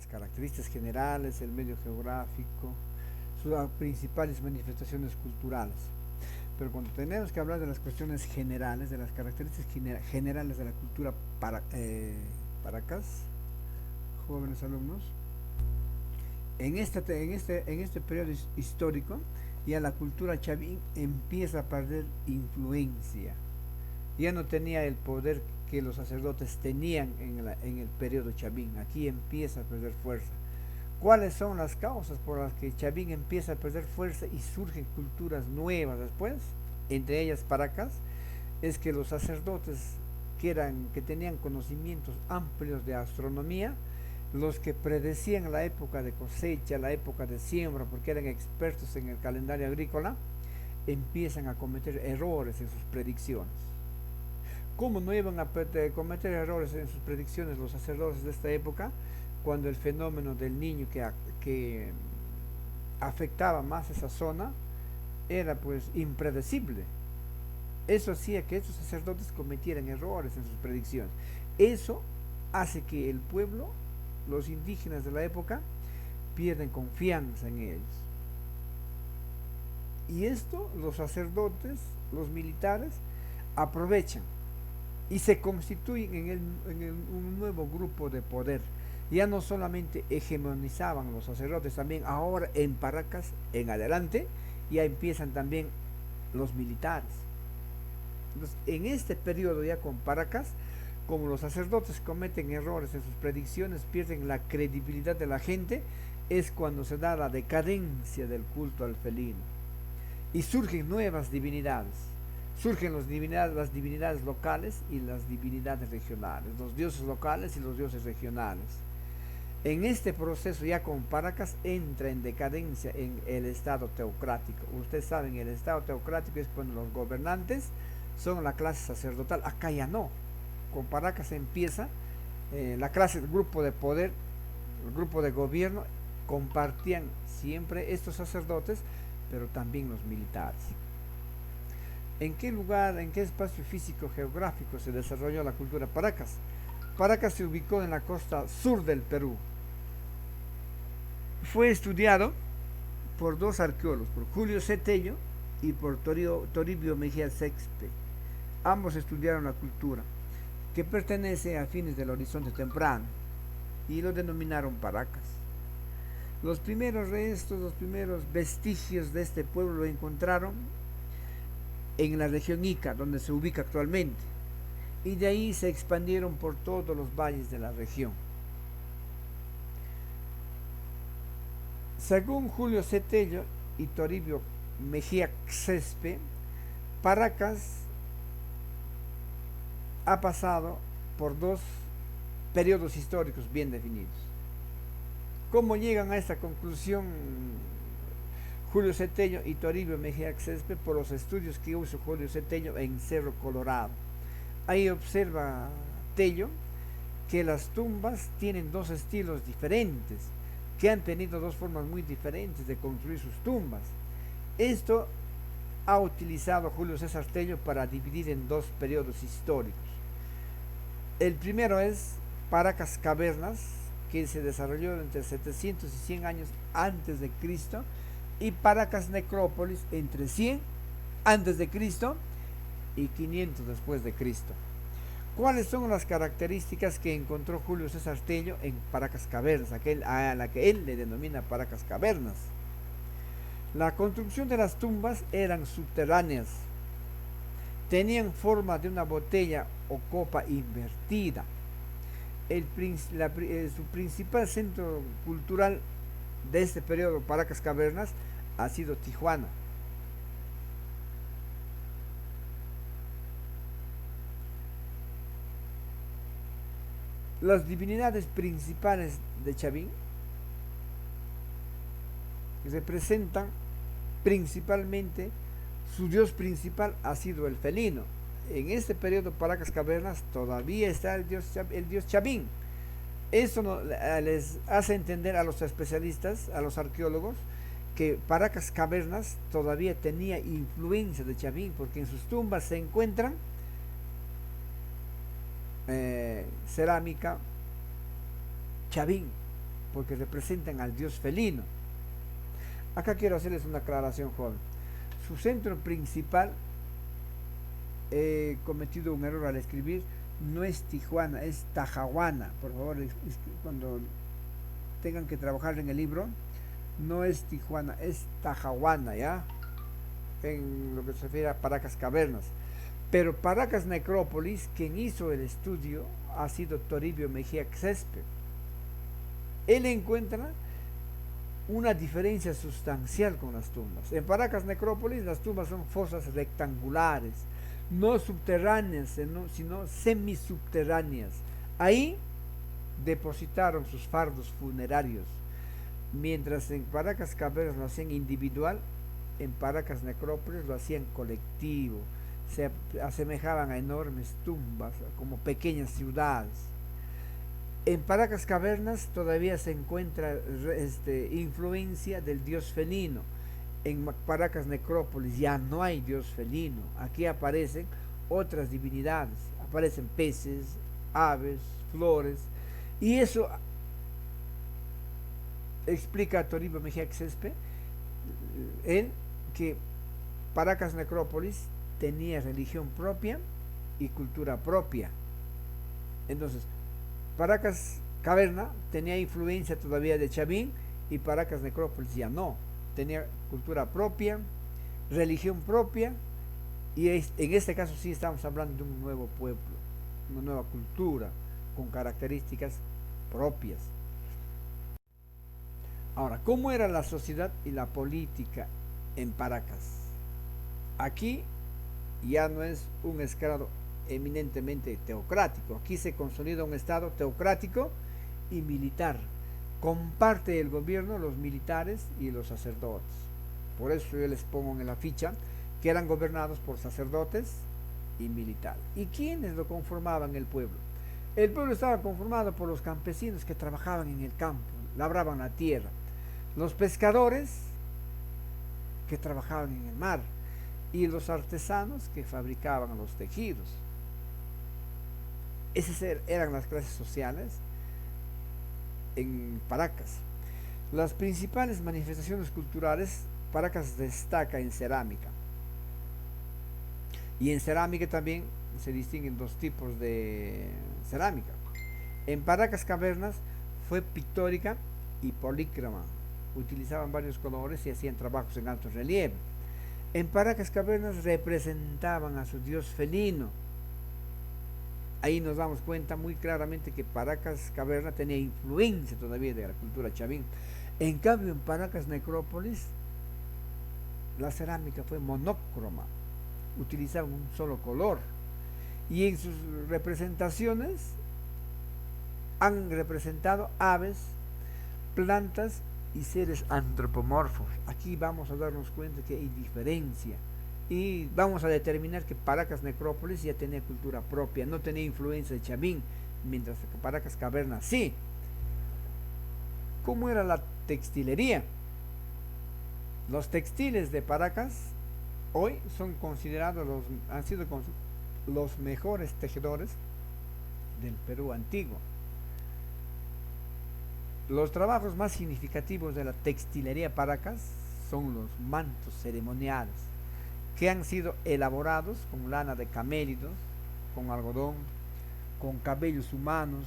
las características generales, el medio geográfico, sus principales manifestaciones culturales. Pero cuando tenemos que hablar de las cuestiones generales, de las características generales de la cultura Paracas, jóvenes alumnos, en este periodo histórico, ya la cultura chavín empieza a perder influencia. Ya no tenía el poder que los sacerdotes tenían en el periodo chavín. Aquí empieza a perder fuerza. ¿Cuáles son las causas por las que Chavín empieza a perder fuerza y surgen culturas nuevas después? Entre ellas Paracas, es que los sacerdotes que tenían conocimientos amplios de astronomía, los que predecían la época de cosecha, la época de siembra, porque eran expertos en el calendario agrícola, empiezan a cometer errores en sus predicciones. ¿Cómo no iban a cometer errores en sus predicciones los sacerdotes de esta época? Cuando el fenómeno del niño que afectaba más esa zona era pues impredecible. Eso hacía que estos sacerdotes cometieran errores en sus predicciones. Eso hace que el pueblo, los indígenas de la época, pierden confianza en ellos. Y esto los sacerdotes, los militares, aprovechan y se constituyen un nuevo grupo de poder. Ya no solamente hegemonizaban los sacerdotes, también ahora en Paracas, en adelante, ya empiezan también los militares. Entonces, en este periodo ya con Paracas, como los sacerdotes cometen errores en sus predicciones, pierden la credibilidad de la gente, es cuando se da la decadencia del culto al felino. Y surgen nuevas divinidades. Surgen las divinidades locales y las divinidades regionales, los dioses locales y los dioses regionales. En este proceso ya con Paracas entra en decadencia en el Estado teocrático. Ustedes saben, el Estado teocrático es cuando los gobernantes son la clase sacerdotal. Acá ya no. Con Paracas empieza la clase, el grupo de poder, el grupo de gobierno, compartían siempre estos sacerdotes, pero también los militares. ¿En qué lugar, en qué espacio físico geográfico se desarrolló la cultura Paracas? Paracas se ubicó en la costa sur del Perú. Fue estudiado por dos arqueólogos, por Julio Cetello y por Toribio Mejía Sexpe. Ambos estudiaron la cultura, que pertenece a fines del Horizonte Temprano, y lo denominaron Paracas. Los primeros restos, los primeros vestigios de este pueblo lo encontraron en la región Ica, donde se ubica actualmente, y de ahí se expandieron por todos los valles de la región. Según Julio Cetello y Toribio Mejía Cespe, Paracas ha pasado por dos periodos históricos bien definidos. ¿Cómo llegan a esta conclusión Julio Cetello y Toribio Mejía Cespe? Por los estudios que hizo Julio Cetello en Cerro Colorado. Ahí observa Tello que las tumbas tienen dos estilos diferentes, que han tenido dos formas muy diferentes de construir sus tumbas. Esto ha utilizado Julio César Tello para dividir en dos periodos históricos. El primero es Paracas Cavernas, que se desarrolló entre 700 y 100 años antes de Cristo, y Paracas Necrópolis entre 100 antes de Cristo y 500 después de Cristo. ¿Cuáles son las características que encontró Julio César Tello en Paracas Cavernas, a la que él le denomina Paracas Cavernas? La construcción de las tumbas eran subterráneas, tenían forma de una botella o copa invertida. Su principal centro cultural de este periodo, Paracas Cavernas, ha sido Tijuana. Las divinidades principales de Chavín representan principalmente, su dios principal ha sido el felino. En este periodo Paracas Cavernas todavía está el dios Chavín. Eso les hace entender a los especialistas, a los arqueólogos, que Paracas Cavernas todavía tenía influencia de Chavín, porque en sus tumbas se encuentran cerámica Chavín. porque representan al dios felino. Acá quiero hacerles una aclaración, joven. Su centro principal, he cometido un error al escribir, no es Tijuana, es Tajahuana. Por favor, cuando tengan que trabajar en el libro, no es Tijuana, es Tajahuana, ¿ya? En lo que se refiere a Paracas Cavernas. Pero Paracas Necrópolis, quien hizo el estudio, ha sido Toribio Mejía Césped. Él encuentra una diferencia sustancial con las tumbas. En Paracas Necrópolis las tumbas son fosas rectangulares, no subterráneas, sino semisubterráneas. Ahí depositaron sus fardos funerarios. Mientras en Paracas Cavernas lo hacían individual, en Paracas Necrópolis lo hacían colectivo. Se asemejaban a enormes tumbas, como pequeñas ciudades. En Paracas Cavernas todavía se encuentra influencia del dios felino. En Paracas Necrópolis ya no hay dios felino. Aquí aparecen otras divinidades. Aparecen peces, aves, flores. Y eso explica a Toribio Mejía Césped, él, que Paracas Necrópolis tenía religión propia y cultura propia. Entonces, Paracas Caverna tenía influencia todavía de Chavín y Paracas Necrópolis ya no. Tenía cultura propia, religión propia y en este caso sí estamos hablando de un nuevo pueblo, una nueva cultura con características propias. Ahora, ¿cómo era la sociedad y la política en Paracas? Aquí ya no es un estado eminentemente teocrático. Aquí se consolida un estado teocrático y militar. Comparte el gobierno los militares y los sacerdotes. Por eso yo les pongo en la ficha que eran gobernados por sacerdotes y militares. ¿Y quiénes lo conformaban el pueblo? El pueblo estaba conformado por los campesinos que trabajaban en el campo, labraban la tierra, los pescadores que trabajaban en el mar y los artesanos que fabricaban los tejidos. Esas eran las clases sociales en Paracas. Las principales manifestaciones culturales, Paracas destaca en cerámica. Y en cerámica también se distinguen dos tipos de cerámica. En Paracas Cavernas fue pictórica y polícroma. Utilizaban varios colores y hacían trabajos en alto relieve. En Paracas Cavernas representaban a su dios felino. Ahí nos damos cuenta muy claramente que Paracas Caverna tenía influencia todavía de la cultura chavín. En cambio, en Paracas Necrópolis, la cerámica fue monócroma, utilizaban un solo color. Y en sus representaciones han representado aves, plantas y seres antropomorfos. Aquí vamos a darnos cuenta que hay diferencia. Y vamos a determinar que Paracas Necrópolis ya tenía cultura propia, no tenía influencia de Chavín, mientras que Paracas Caverna sí. ¿Cómo era la textilería? Los textiles de Paracas hoy son considerados han sido los mejores tejedores del Perú antiguo. Los trabajos más significativos de la textilería Paracas son los mantos ceremoniales, que han sido elaborados con lana de camélidos, con algodón, con cabellos humanos,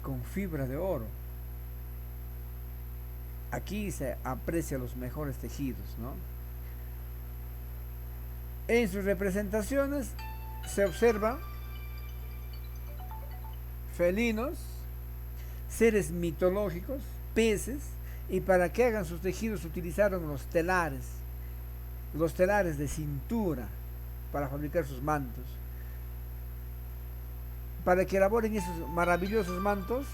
con fibra de oro. Aquí se aprecia los mejores tejidos, ¿no? En sus representaciones se observan felinos, seres mitológicos, peces, y para que hagan sus tejidos utilizaron los telares de cintura para fabricar sus mantos. Para que elaboren esos maravillosos mantos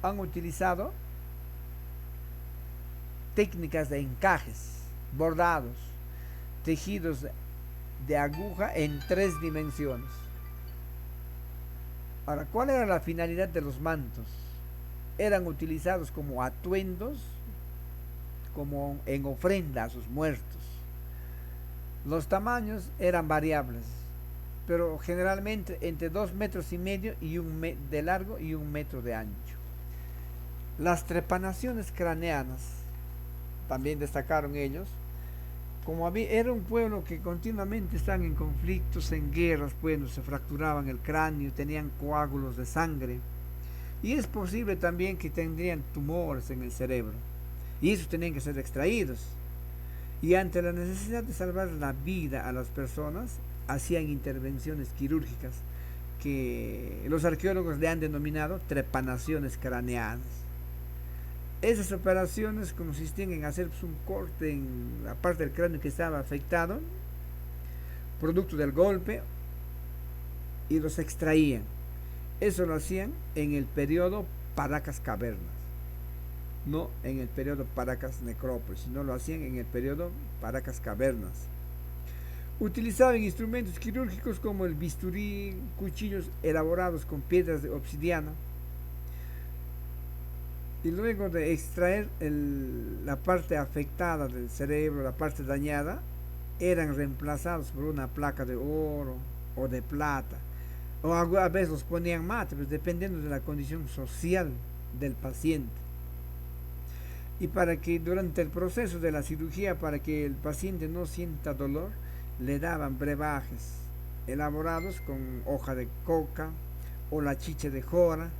han utilizado técnicas de encajes, bordados, tejidos de aguja en 3 dimensiones. Ahora, ¿cuál era la finalidad de los mantos? Eran utilizados como atuendos, como en ofrenda a sus muertos. Los tamaños eran variables, pero generalmente entre 2,5 metros de largo y 1 metro de ancho. Las trepanaciones craneanas, también destacaron ellos, como era un pueblo que continuamente estaban en conflictos, en guerras, bueno, se fracturaban el cráneo, tenían coágulos de sangre, y es posible también que tendrían tumores en el cerebro, y esos tenían que ser extraídos. Y ante la necesidad de salvar la vida a las personas, hacían intervenciones quirúrgicas que los arqueólogos le han denominado trepanaciones craneanas. Esas operaciones consistían en hacer un corte en la parte del cráneo que estaba afectado, producto del golpe, y los extraían. Eso lo hacían en el periodo Paracas Cavernas, no en el periodo Paracas Necrópolis, sino lo hacían en el periodo Paracas Cavernas. Utilizaban instrumentos quirúrgicos como el bisturí, cuchillos elaborados con piedras de obsidiana, y luego de extraer la parte afectada del cerebro, la parte dañada, eran reemplazados por una placa de oro o de plata, o a veces los ponían mate, pues dependiendo de la condición social del paciente. Y para que durante el proceso de la cirugía, para que el paciente no sienta dolor, le daban brebajes elaborados con hoja de coca o la chicha de jora.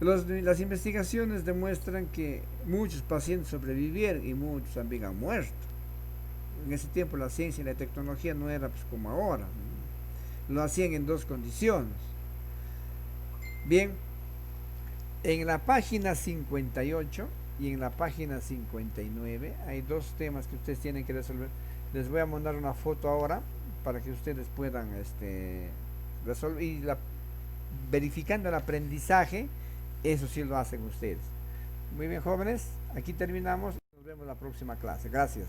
Las investigaciones demuestran que muchos pacientes sobrevivieron y muchos también han muerto. En ese tiempo la ciencia y la tecnología no era pues como ahora. Lo hacían en dos condiciones. Bien, en la página 58 y en la página 59 hay dos temas que ustedes tienen que resolver. Les voy a mandar una foto ahora para que ustedes puedan resolver, y verificando el aprendizaje, eso sí lo hacen ustedes. Muy bien, jóvenes, aquí terminamos. Nos vemos en la próxima clase. Gracias.